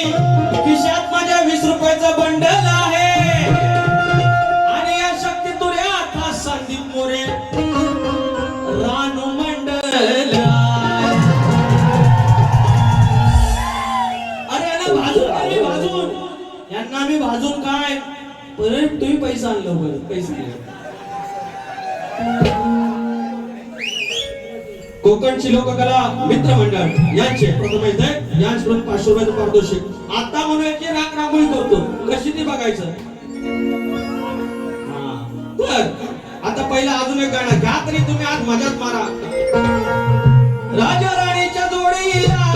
खिशात माझ्या 20 रुपयाचं बंडल आहे आणि या शक्ती तुऱ्यात संदीप मोरे रानू मंडल. अरे यांना यांना मी भाजून काय परत तुम्ही पैसा आणलं बरं पैसे. कोकणची लोककला मित्र मंडळ यांचे प्रथम येते यांच्याकडून 500 रुपयाचं पारितोषिक. आता म्हणूया की राख रांगोळी करतो कशी ती बघायचं. तर आता पहिला अजून एक गाणं घ्या तरी तुम्ही आज मजाच मारा. राजा राणीच्या जोडीला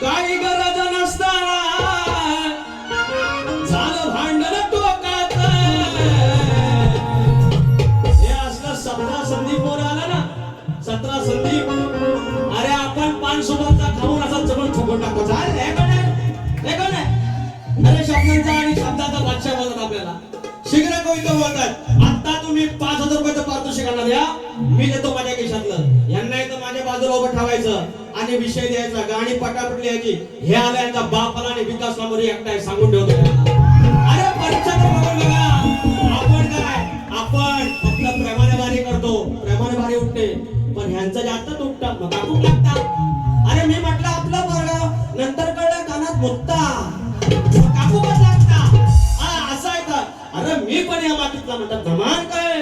काही गरज नसताना झालं भांडण टोकात. हे असलं 17 संदीप वर आला ना 17 संदीप. अरे आपण पान सोबतचा खाऊन असा जमून फुकून टाकायचा. अरे शब्दांचा आणि शब्दाचा बादशाह बोलतात आपल्याला शीघ्र कविता बोलतात. आता तुम्ही 5000 रुपयाचं पारितोषिक आणा द्या मी देतो माझ्या खिशातलं. यांना इथं माझ्या बाजूला उभं ठेवायचं आणि विषय द्यायचा गाणी पटापट लिहायची. हे आला यांचा बापाला आणि विकास लांबोरी एकटा सांगून ठेवतो. अरे परीक्षा तर बघून बघा आपण काय आपण आपलं प्रेमाने बारी करतो प्रेमाने बारी उठते पण ह्यांचं जास्त तुटतं मग काकूक लागतात. अरे मी म्हटलं आपलं बरं नंतर कळलं कानात मुत्ता काकूकच लागता असं आहे का. अरे मी पण या मातीतला म्हणतात धमान काय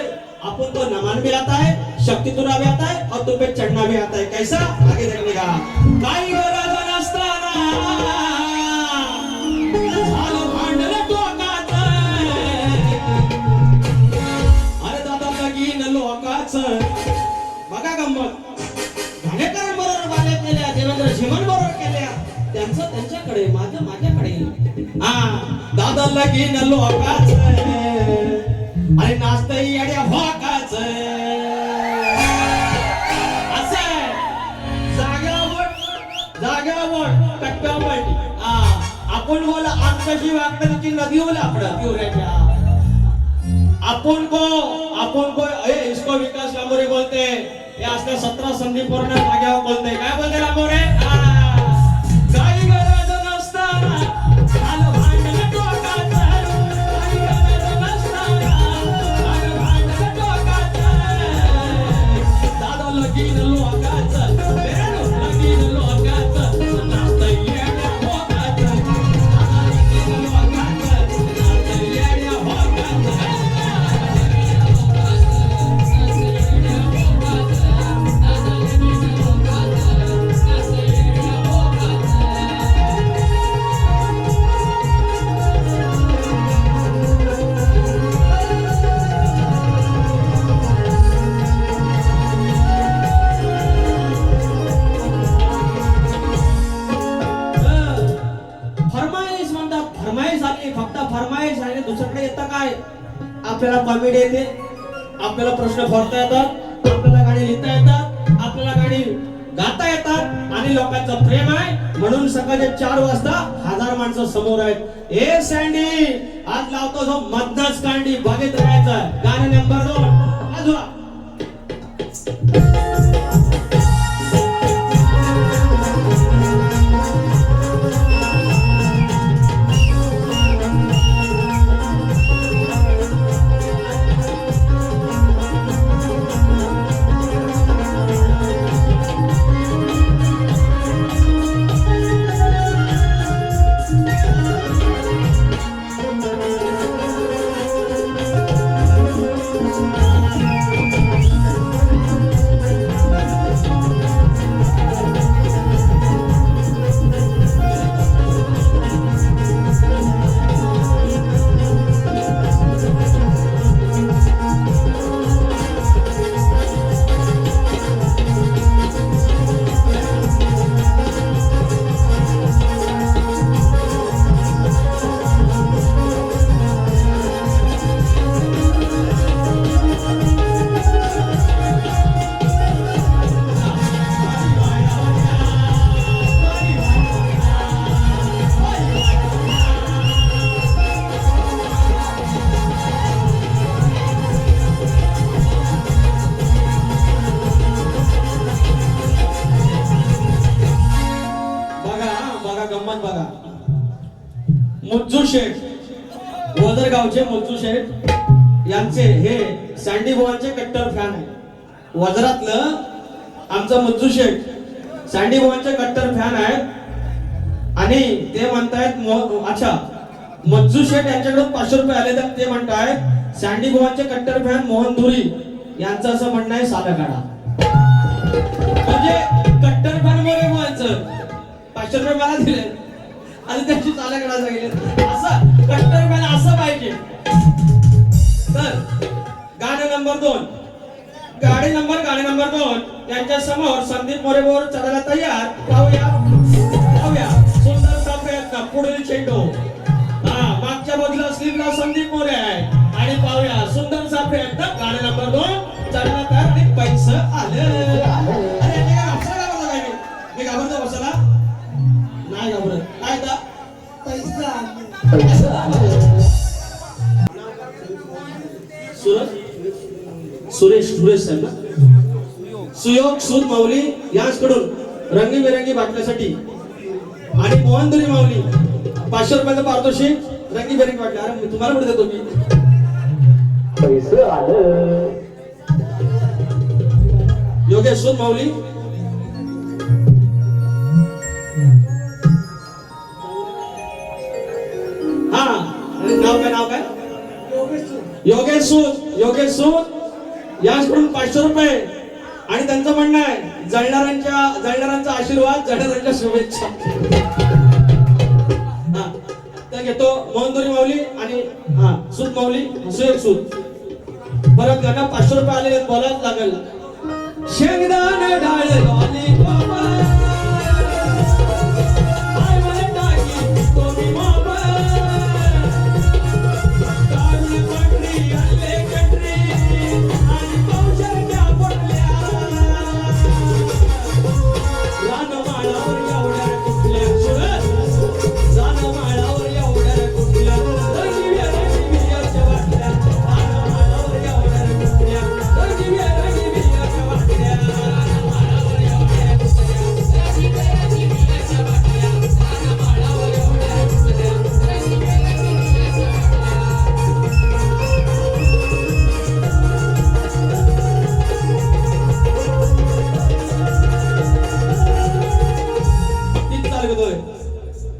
अपन को नमन भी आता है शक्ति तुरा भी आता है और तुम पे चढ़ना भी आता है. कैसा आगे देखने का काही गरज नसताना झालं भांडण टोकात. अरे दादा लगीन लोकाचं बघा गंमत. घाणेकरांबरोबर बाल्या केल्या देवेंद्र झिमन बरोबर केल्या त्यांचं त्यांच्याकडे माझं माझ्याकडे. दादा लगीन लोकाचं अरे नाचतही येड्या भाकाच असं जाग्यावर टक्कावट. आपण बोला आमच्याशी वागण्याची की नदी बोला आपल्या आपण को इसको विकास लांबोरे बोलते. हे असल्या 17 संदीप वर्ण जाग्यावर बोलते. काय बोलते लांबोरे. काही गरज नसताना झालं भांडण टोकाचं. लगीन लोकाचं लगीन लोकाचं नाचतं येड्या भोकाचं. लगीन लोकाचं नाचतं येड्या भोकाचं. दुसऱ्याकडे येतं काय आपल्याला कॉमेडी येते आपल्याला प्रश्न फोडता येतात आपल्याला गाणी लिहिता येतात आपल्याला गाणी गाता येतात आणि लोकांचं प्रेम आहे म्हणून सकाळचे 4 वाजता 1000 माणसं समोर आहेत. ए सँडी आज लावतो जो मधनाच कांडी बघत राहायचं. गाणं नंबर 2 वाजवा. बघा गंमत बघा. मुज्जू शेठ वजरगावचे मुज्जू शेठ यांचे हे सँडी बुवांचे कट्टर फॅन आहे. वजरातलं आमचं मुज्जू शेठ सँडी बुवांचे कट्टर फॅन आहेत आणि ते म्हणतायत अच्छा मज्जू शेठ यांच्याकडून 500 रुपये आले तर ते म्हणतायत सँडी बुवांचे कट्टर फॅन मोहन धुरी यांचं असं म्हणणं आहे साधा काढा. म्हणजे कट्टर फॅन मोरे बुवांचं 500 रुपये मला दिले आणि त्यांची साधा काढा सांगितले. असं कट्टर फॅन असं पाहिजे. तर गाणं नंबर 2 गाडी नंबर 2 त्यांच्या समोर संदीप मोरेवर चढायला तयार. पाहूया सुंदरसा प्रयत्न पुढील चेंडू. मागच्या बाजूला स्लीपला संदीप मोरे आहे आणि पाहूया सुंदरसा प्रयत्न. गाडी नंबर 2 चढायला तयार आणि पैसे आलं. अरे मी घाबरतो बसायला नाही घाबरत. काय का सुरेश साहेब ना सुयोग सूद माऊली यांच्याकडून रंगीबेरंगी बाटल्यासाठी आणि मोहनदुरी माऊली 500 रुपयाचं पारितोषिक रंगीबेरंगी बाटल्या. अरे तुम्हाला कुठे देतो मी पैसे आलं. योगेश सूद माऊली हा नाव काय योगेश सूद यांच्याकडून 500 रुपये आणि त्यांचं म्हणणं आहे जळणाऱ्यांचा आशीर्वाद जळणाऱ्यांच्या शुभेच्छा. तर घेतो मोहनदुरी माऊली आणि सूद माऊली सुयोग सूद. परत त्यांना 500 रुपये आले बोलावंच लागेल. शेंगदाणे डाळ वाली बाबा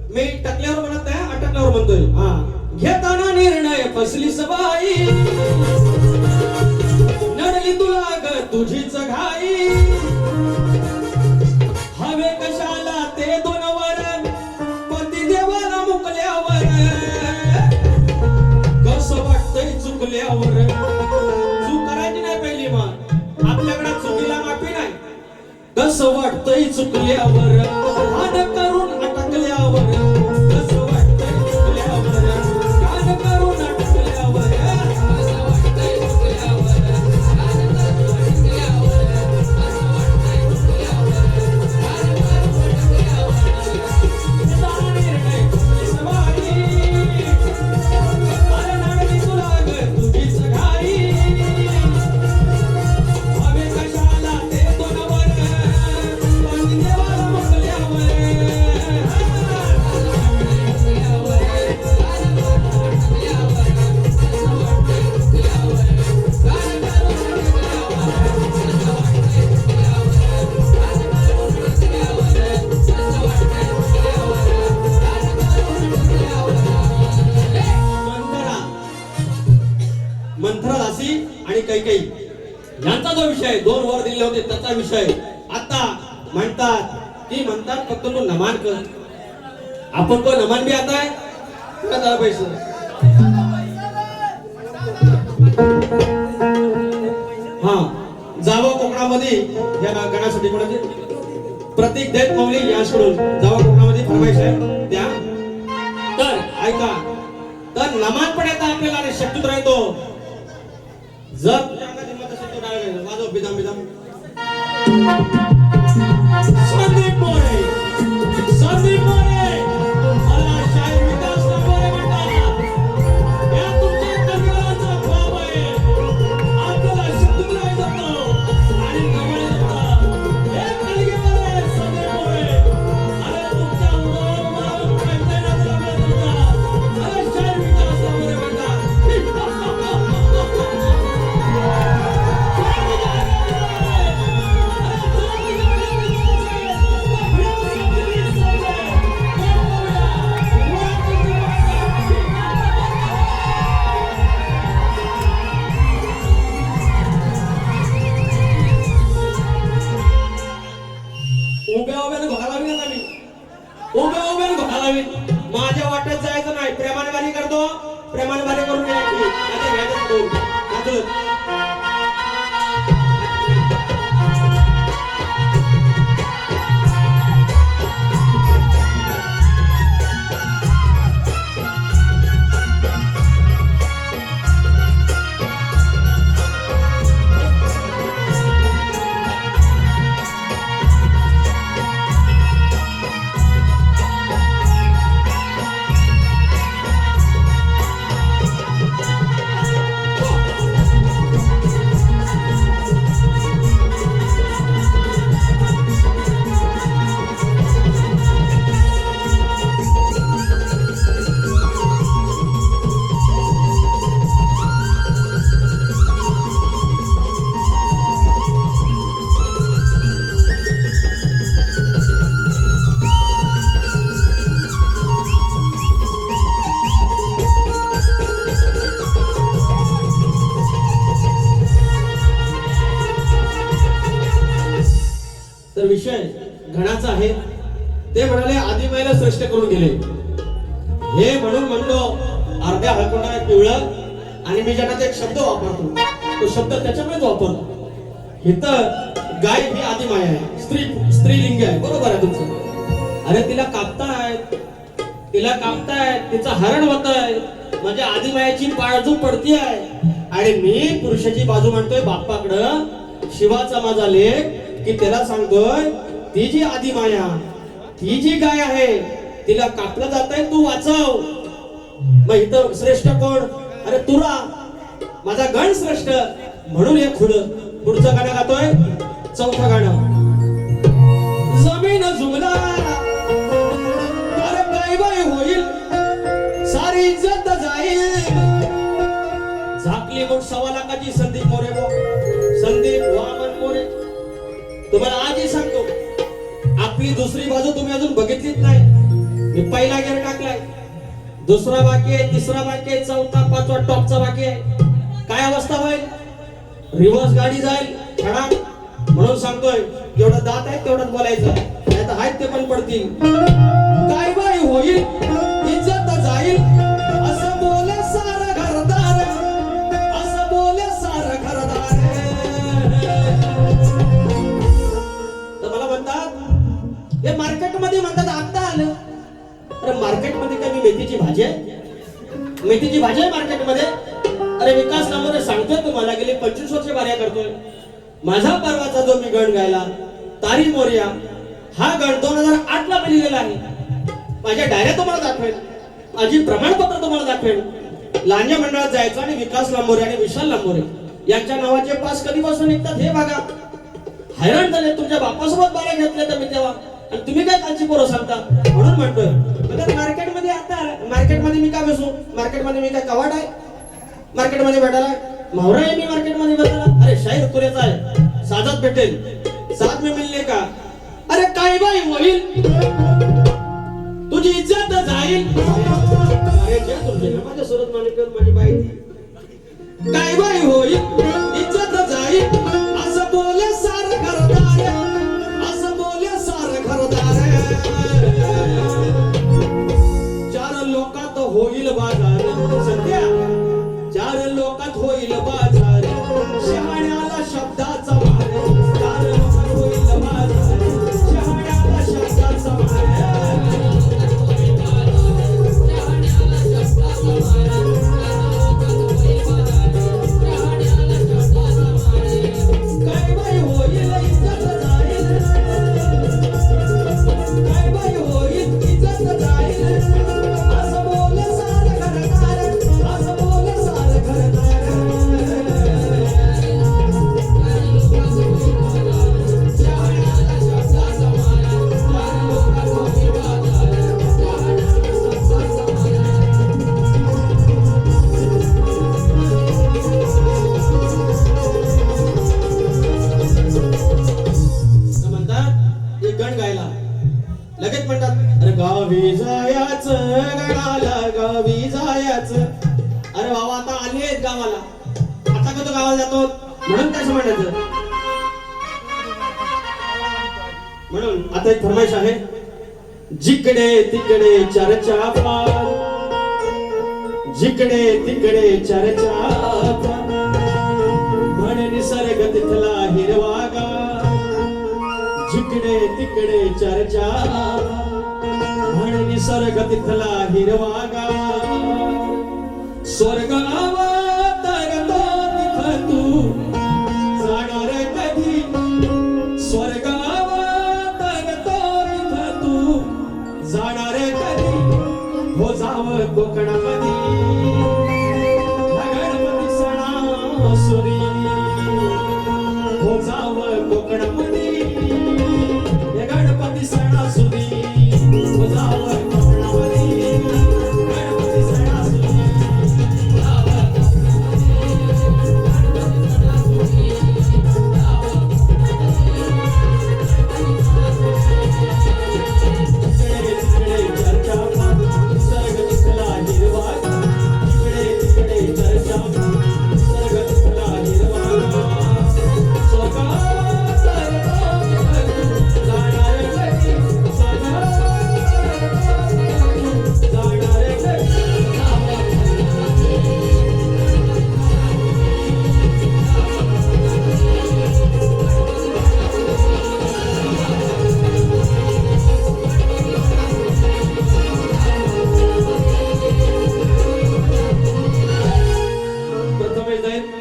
मी टकल्यावर म्हणत नाही अटकल्यावर म्हणतोय. घेताना निर्णय फसली सबाई नडली तुला ग तुझीच घाई. हवे कशाला ते 2 वर पती देवाला मुकल्यावर कसं वाटतंय चुकल्यावर. चूक करायची नाही पहिली मग आपल्याकडे चुकीला माफी नाही. कसं वाटतंय चुकल्यावर हात करून अटकल्यावर. कसं वाटतंय चुकल्यावर कान करून अटकल्यावर. कसं वाटतंय चुकल्यावर आणि कैकेयी यांचा जो विषय 2 वर दिले होते त्याचा विषय आता म्हणतात फक्त तू नमान कर. आपण को नमान भी आता है का पैसे जावं कोकणामध्ये या गाण्यासाठी कोणाचे प्रतीक देत माऊली यांच्याकडून जावं कोकणामध्ये फरमाईश आहे त्या. तर ऐका तर नमान पण येतात आपल्याला आणि शक्तीत राहतो. जर वाजव बिदाम संदीप मोरे मला शाहीर विकास मोरे म्हणतात. या तुमच्या कविवाचा भाव आहे. आपल्याला शक्तीत राहायचं आणि नमन हे कलगीवाले संदीप मोरे. अरे तुमच्या लावीन. माझ्या वाटेत जायचं नाही. प्रेमाने गाणी करतो, प्रेमाने गाणी करून घ्यायची. आता घ्यायचं करून. नाचलं. तर विषय घणाचा आहे. ते म्हणाले आदिमायला श्रेष्ठ करून गेले. हे म्हणून म्हणलो अर्ध्या हळकुंडा पिवळं. आणि मी ज्यांना एक शब्द वापरतो तो शब्द त्याच्यामुळेच वापरतो. इथं गाय ही आदिमाया आहे. स्त्रीलिंग आहे. बरोबर आहे तुमचं. अरे तिला कापताय तिचं हरण होत आहे. म्हणजे आदिमायाची बाजू पडती आहे. आणि मी पुरुषाची बाजू म्हणतोय बाप्पाकडं. शिवाचा माझा लेख की त्याला सांगतोय ती जी आदिमाया, ती जी गाय आहे तिला कापलं जात आहे, तू वाचव. मग इथं श्रेष्ठ कोण? अरे तुरा माझा गण श्रेष्ठ. म्हणून हे खुड पुढचं गाणं गातोय. चौथं गाणं. जमीन जुमला अरे गाय बाय होईल सारी इज्जत जाईल. झाकली मोठ 1.25 लाखाची संदीप मोरे. संदीप वामन मोरे. तुम्हाला आजही सांगतो आपली दुसरी बाजू तुम्ही अजून बघितलीच नाही. मी पहिला गेअर टाकलाय, दुसरा बाकी आहे, तिसरा बाकी आहे, चौथा, पाचवा टॉपचा बाकी आहे. काय अवस्था होईल? रिव्हर्स गाडी जाईल खडाक. म्हणून सांगतोय जेवढा दात आहे तेवढंच बोलायचं, नाही तर आहेत ते पण पडतील. काय बाई होईल इज्जत जाईल असं बोले सारा घरदार. असं बोले सारा घरदार. हे मार्केटमध्ये म्हणतात आता आलं. अरे मार्केटमध्ये काय मी मेथीची भाजी आहे? मेथीची भाजी आहे मार्केटमध्ये? अरे विकास नामोरे सांगतोय तुम्हाला गेले 25 वर्ष बाऱ्या करतोय. माझा परवाचा जो मी गण गायला तारी मोर्या, हा गण 2008 ला लिहिलेला आहे. माझ्या डायऱ्या तुम्हाला दाखवेल, माझी प्रमाणपत्र तुम्हाला दाखवेल. लांजा मंडळात जायचं आणि विकास लांबोरे आणि विशाल लांबोरे यांच्या नावाचे पास कधीपासून निघतात हे बघा. हैराण झाले. तुमच्या बापासोबत बाऱ्या घेतल्या तर मी तेव्हा, आणि तुम्ही काय कालची पोरं सांगता. म्हणून म्हणतोय मार्केटमध्ये आता मार्केटमध्ये मी काय बसू? मार्केटमध्ये मी काय कवाट आहे? मार्केटमध्ये भेटायला मावरा आहे मी मार्केटमध्ये बसायला? अरे शाहीर तुरेचा आहे, साधाच भेटेल. साथ में मिलने का. अरे काय बाई होईल तुझी इज्जत जाईल. अरे जे तुमचे ना माझ्या सुरत माणिकर माझी बाई. काय बाई होईल इज्जत जाईल असं बोले सार घरदार. असं बोले सार घरदार. 4 लोकात होईल बाजार. सध्या 4 लोकात होईल बाजार. शहाण्याला शब्दाचा मार. 4 लोकात होईल बाजार. शहाण्याला शब्दाचा मार. काय बाई होईल इज्जत जाईल. काय बाई होईल इज्जत जाईल. असं बोले सार घरदार. असं बोले सार घरदार. म्हणतात एक गण गायला लगेच म्हणतात अरे गावी जायाचं गणाला गावी जायाचं. अरे बाबा आता आलेत गावाला, आता कधी गावाला जातो म्हणून कसं म्हणायचं. म्हणून आता एक फरमाईश आहे. जिकडे तिकडे चर्चा फार, जिकडे तिकडे चर्चा म्हण निसर्ग तिथला हिरवागार, जिकडे तिकडे चर्चा म्हण निसर्ग तिथला हिरवागार, स्वर्ग अवतरतो तिथ तू जाणार कधी, स्वर्ग अवतरतो तिथ तू जाणार कधी, हो जाव कोकणामध्ये गणपती सणासुदी, हो जाव कोकणामध्ये गणपती सणासुदी, हो जाव कोकणामध्ये गणपती सणासुदी,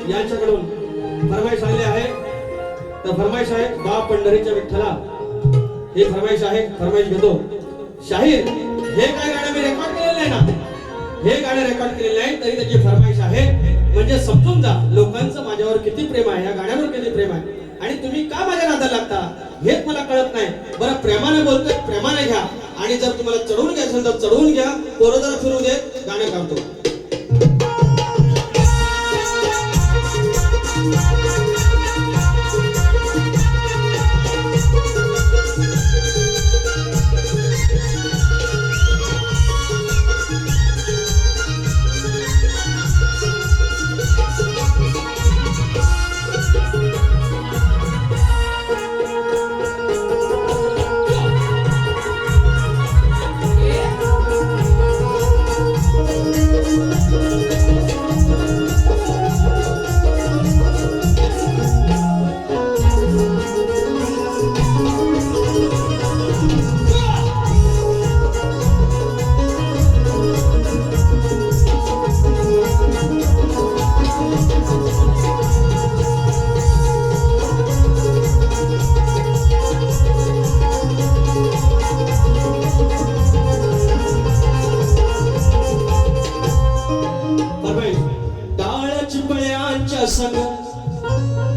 यांच्याकडून फरमाईश आलेली आहे. तर फरमाईश आहे बा पंढरीच्या विठ्ठला, हे फरमाईश आहे. फरमाईश घेतो. शाहीर हे काय गाणं मी रेकॉर्ड केलेलं नाही ना, हे गाणं रेकॉर्ड केलेलं नाही तरी त्याची फरमाईश आहे. म्हणजे समजून जा लोकांचं माझ्यावर किती प्रेम आहे, या गाण्यावर किती प्रेम आहे, आणि तुम्ही का माझ्या नादाला लागता हेच मला कळत नाही. बरं प्रेमाने बोलतोय, प्रेमाने घ्या, आणि जर तुम्हाला चढवून घ्यायचं असेल तर चढवून घ्या. पोरं जरा फिरू देत, गाणं गातो.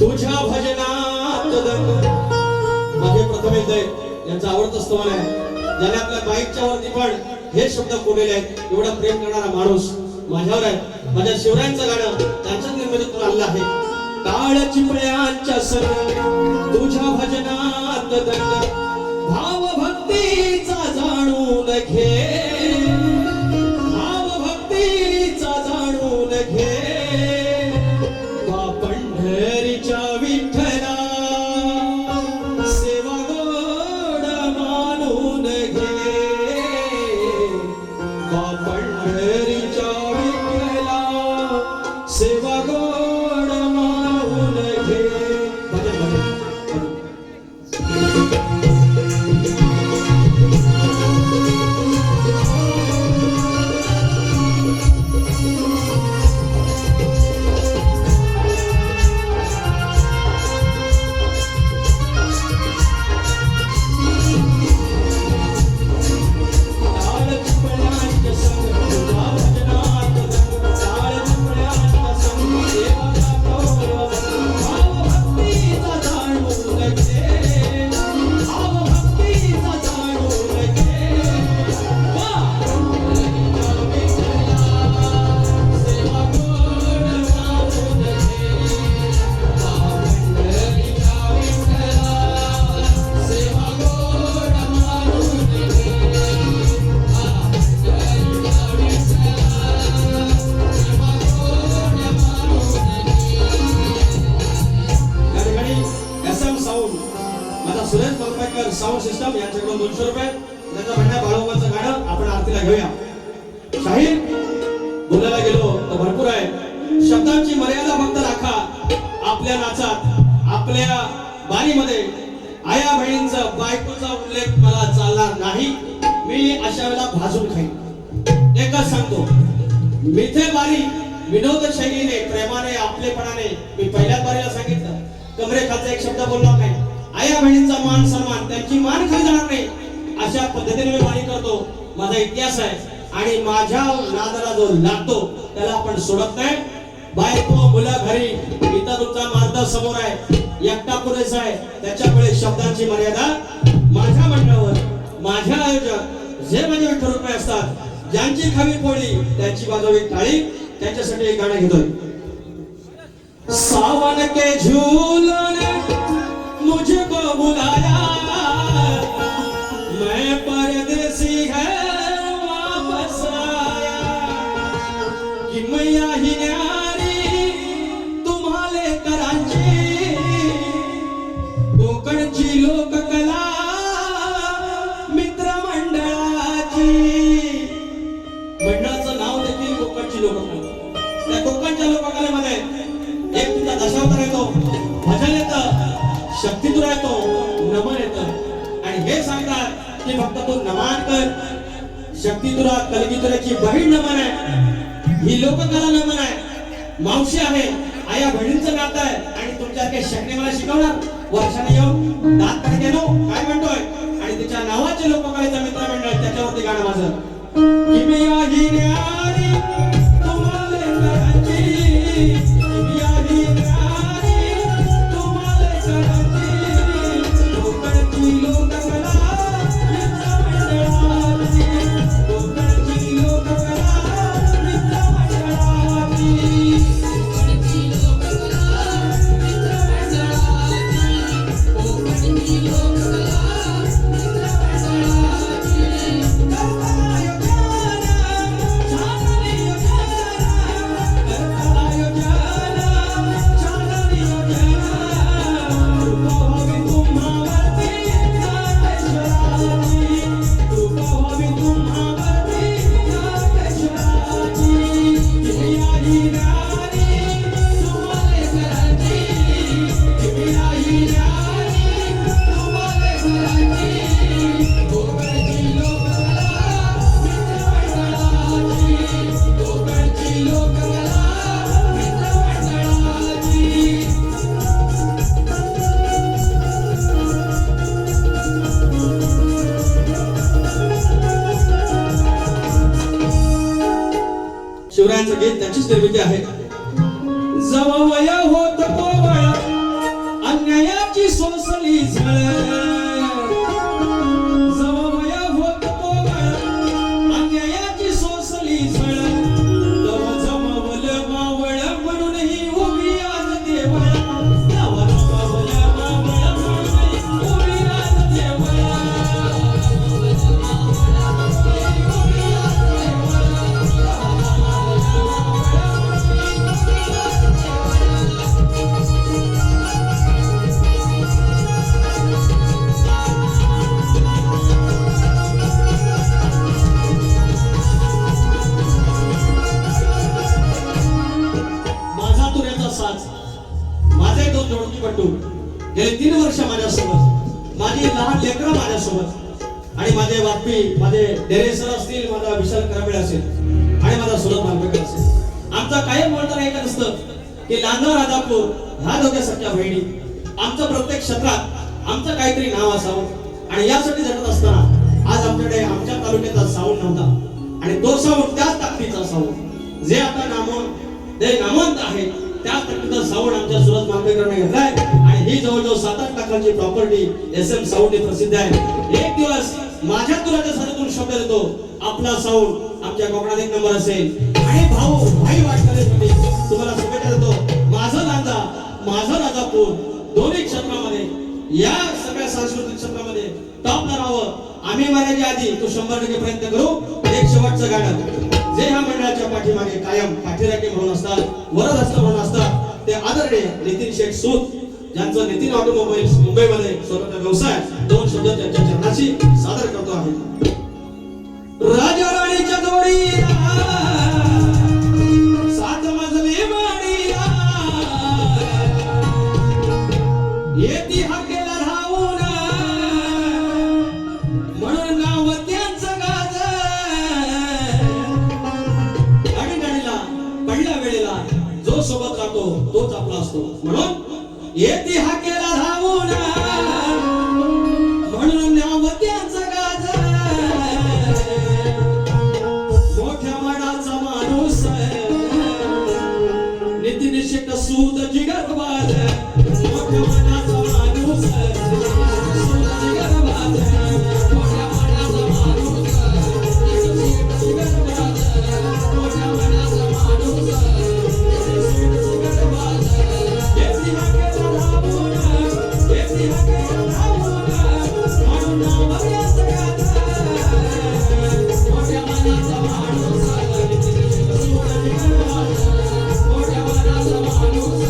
तुझ्या भजनात दंग. माझे प्रथमेश दे यांचा आवडतं स्तवन आहे, ज्याने आपल्या बाईकच्या वरती पण हे शब्द कोरलेले आहेत. एवढा प्रेम करणारा माणूस माझ्यावर आहे. माझ्या शिवरायांचं गाणं त्यांच्याच निर्मितीतून आलेलं आहे. टाळ चिपळ्यांच्या संग तुझ्या भजनात दंग, भाव भक्तीचा जाणून घे, भाव भक्तीचा जाणून घे, पंढरीच्या विठ्ठला सेवा गोड मानून घे, पंढरीच्या विठ्ठला सेवा गोड मानून घे. Love घेऊया. शाहीर बोलायला गेलो तर भरपूर आहे. शब्दांची मर्यादा फक्त राखा. आपल्या नाचात आपल्या बाणीमध्ये आया बहिणींचा बायकोचा उल्लेख मला चालणार नाही. मी अशा वेळेला भाजून खाईन. एकच सांगतो, मिथे बारी विनोद शैलीने प्रेमाने आपलेपणाने मी पहिल्याच बारीला सांगितलं, कमरेखालचा एक शब्द बोलणार नाही. आया बहिणींचा मान सन्मान, त्यांची मान खाली जाणार नाही, अशा पद्धतीने मी बाणी करतो. माझा इतिहास आहे आणि माझ्या नादाला जो लागतो त्याला आपण सोडत नाही. बायको मुलं घरी, इथं तुमचा मार्ग समोर आहे, एकटा पुरेसा आहे. त्याच्यामुळे शब्दांची मर्यादा माझ्या मंडळावर, माझ्या आयोजक जे माझे विठ्ठल रुपये असतात, ज्यांची खावी पोळी त्यांची वाजवी टाळी, त्यांच्यासाठी एक गाणं घेतोय. सावन के झूलन मुझको बुलाया, मैं परदेसी है वापस आया, कि मैया ही न्यारी तुम्हाले करांची, कोकणची लोककला मित्र मंडळाची. मंडळाचं नाव देखील कोकणची लोककला. त्या कोकणच्या लोककलेमध्ये एक तुमचा दशावतार येतो, भजन येतं, शक्तितुरा येतो, नमन येतं. आणि हे सांगतात की फक्त तू नमन कर. शक्तितुरा कलगीतुराची बहीण नमन आहे, ही लोककला नमन आहे, मावशी आहे, आया बहिणींचं नातं आहे. आणि तुमच्यासारखे शक्ती मला शिकवणार वर्षाने येऊन दात काढ गेलो काय म्हणतोय. आणि तिच्या नावाचे लोककलेचा मित्र मंडळ, त्याच्यावरती गाणं माझं. की मी आही न्यारी तुम्हाले करांची, की मी आही न्यारी तुम्हाले करांची, कोकणची लोककला मित्र मंडळाची, कोकणची लोककला मित्र मंडळाची, कोकणची लोककला मित्र मंडळाची, कोकणची लोककला मित्र शिवरायांचं गीत त्यांचीच निर्मिती आहे. जवळ होत कोवळ अन्यायाची सोसली झळ, जवळ होत कोवळ अन्यायाची सोसली झळ, तव जमवल मावळ म्हणून ही उभी आज देवळ, तव जमवल मावळ म्हणून ही उभी आज देवळ. माझे दोन जोडीपटू गेले 3 वर्ष माझ्यासोबत, माझी लहान लेकरं माझ्यासोबत, आणि माझे वापी, माझे डेरेसर असतील, माझा विशाल कराबळे असेल आणि माझा सुरत मालपेकर असेल. आमचा कायम म्हणताना एक असतं की लांजा राजापूर ह्या दोघ्या सख्या बहिणी, आमचं प्रत्येक क्षेत्रात आमचं काहीतरी नाव असावं. आणि यासाठी झटत असताना आज आमच्याकडे आमच्या तालुक्याचा साऊंड नव्हता, आणि तो साऊंड त्याच ताकदीचा साऊंड जे आता नामवंत आहे, त्याच ताकदीचा साऊंड आमच्या सुरत मालपेकरांनी घेतलाय. आणि ही जवळजवळ 7-8 लाखांची प्रॉपर्टी SM साऊंड प्रसिद्ध आहे. एक दिवस माझ्या तुराच्या साथीतून शब्द देतो, आपला साऊंड आमच्या कोकणात 1 नंबर असेल. आणि भाई वाटणारे तुम्हाला शुभेच्छा देतो. माझं लांजा, माझं राजापूर दोन्ही क्षेत्रामध्ये, या सगळ्या सांस्कृतिक क्षेत्रामध्ये टॉपला राहावं. आम्ही मारायच्या आधी तो 100% प्रयत्न करू. एक शेवटचं गाणं जे ह्या मंडळाच्या पाठीमागे कायम पाठीराखे म्हणून असतात, वरदहस्त म्हणून असतात, ते आदरणीय नितीन शेठ सूत, ज्यांचं नितीन ऑटोमोबाईल्स मुंबईमध्ये स्वतःचा व्यवसाय, 2 शब्द त्यांच्या चरणाशी सादर करतो आहे. राजा राणीच्या असतो. म्हणून येते हा केला धावून म्हणून न्यावत्यांचा गाजा मोठ्या मनाचा माणूस नितीन शेट सूत जिगरबाज मोठ्या मनाचा माणूस सूत जिगरबाज मोठ्या मनाचा माणूस सूत जिगरबाज मोठ्या मनाचा माणूस सूत जिगरबाज येती हा केला धावून येती हा केला धावून म्हणून नावाचं गाथा मोठ्या मनाचा माणूस सूत जिगरबाज मोठ्या मनाचा माणूस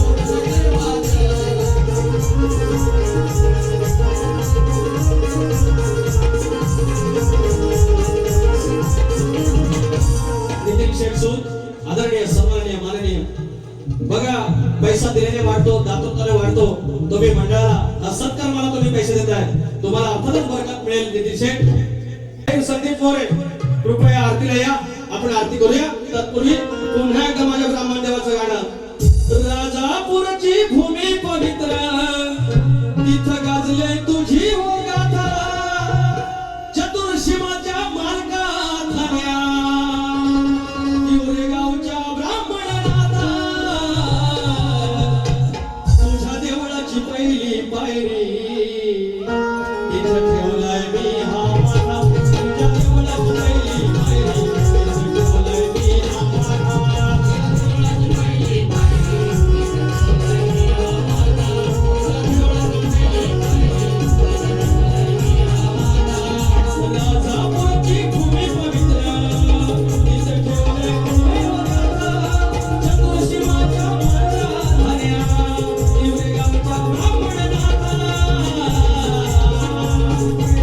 सूत जिगरबाज. नितीन शेठ सूत आदरणीय सन्माननीय माननीय बघा पैसा दिल्याने वाढतो दातृत्वाने वाढतो. तुम्ही मंडळाला सत्कर्माला तुम्ही पैसे देताय तुम्हाला अर्थातच बरकत मिळेल. नितीन शेठ संदीप मोरे कृपया आरतीला या आपण आरती करूया. तत्पूर्वी पुन्हा एकदा माझ्या ब्राह्मण देवाचं गाणं राजापूरची भूमी पवित्र तिथं गाजले तुझी हो गाथा चतुर्शिमाच्या मार्गाथान्या तिवरे गावच्या ब्राह्मणनाथा तुझ्या देवळाची पहिली पायरी तिथं ठेवलाय मी हा माथा तुझ्या देवळाची पहिली पायरी तिथं ठेवलाय मी हा माथा तुझ्या देवळाची पहिली पायरी तिथं ठेवलाय मी हा माथा तुझ्या देवळाची पहिली पायरी तिथं ठेवलाय मी हा माथा राजापूरची भूमी पवित्र तिथं ठेवलाय तुझी हो गाथा चतुर्शिमाच्या मार्गाथान्या तिवरे गावच्या ब्राह्मणनाथा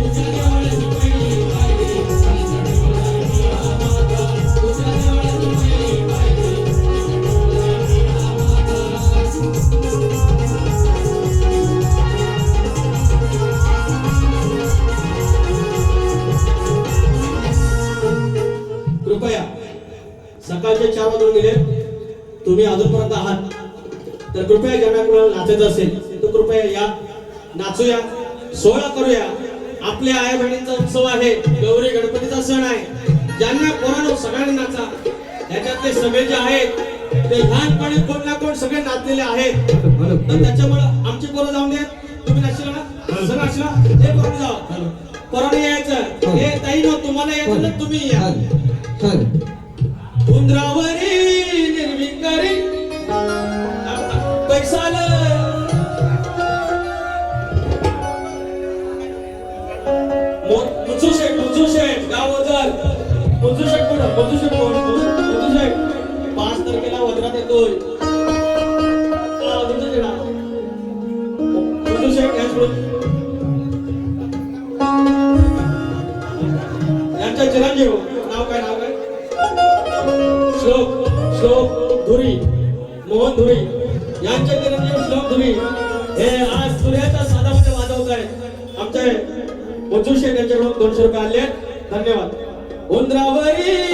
तुझ्या देवळाची पहिली पायरी तिथं ठेवलाय मी हा माथा तुझ्या देवळाची पहिली पायरी तिथं ठेवलाय मी हा माथा. कृपया सकाळचे 4 वाजून गेले तुम्ही अजूनपर्यंत आहात तर कृपया ज्यांना कोणाला नाचायचं असेल तर कृपया या नाचूया सोहळा करूया. आपल्या आई बहिणींचा उत्सव आहे गौरी गणपतीचा सण आहे. ज्यांना पोरांनो सगळ्यांनी नाचा त्याच्यातले सगळे जे आहेत ते लहानपणी कोण ना कोण सगळे नाचलेले आहेत तर त्याच्यामुळे आमची पोरं जाऊन द्या. तुम्ही नाचला ना सर नाचला ते पोरं जाऊ पोरांनी यायचं हे ताई न तुम्हाला यायचं ना तुम्ही या. उंदरावरी निर्विकारी पैसाल मुचू शेठ गाव वजर मुचू शेठ कोण 5 तारखेला वजरात येतोय मुचू शेठ यांच्या चिरंजीव नाव काय श्लोक धुरी मोहन धुरी यांचे चिरंजीव श्लोक धुरी हे आज सूर्याच्या साधामध्ये वाजवत आहेत. आमचे मुचू शेठ यांच्याकडून 200 रुपये आले. धन्यवाद. उंदरावरी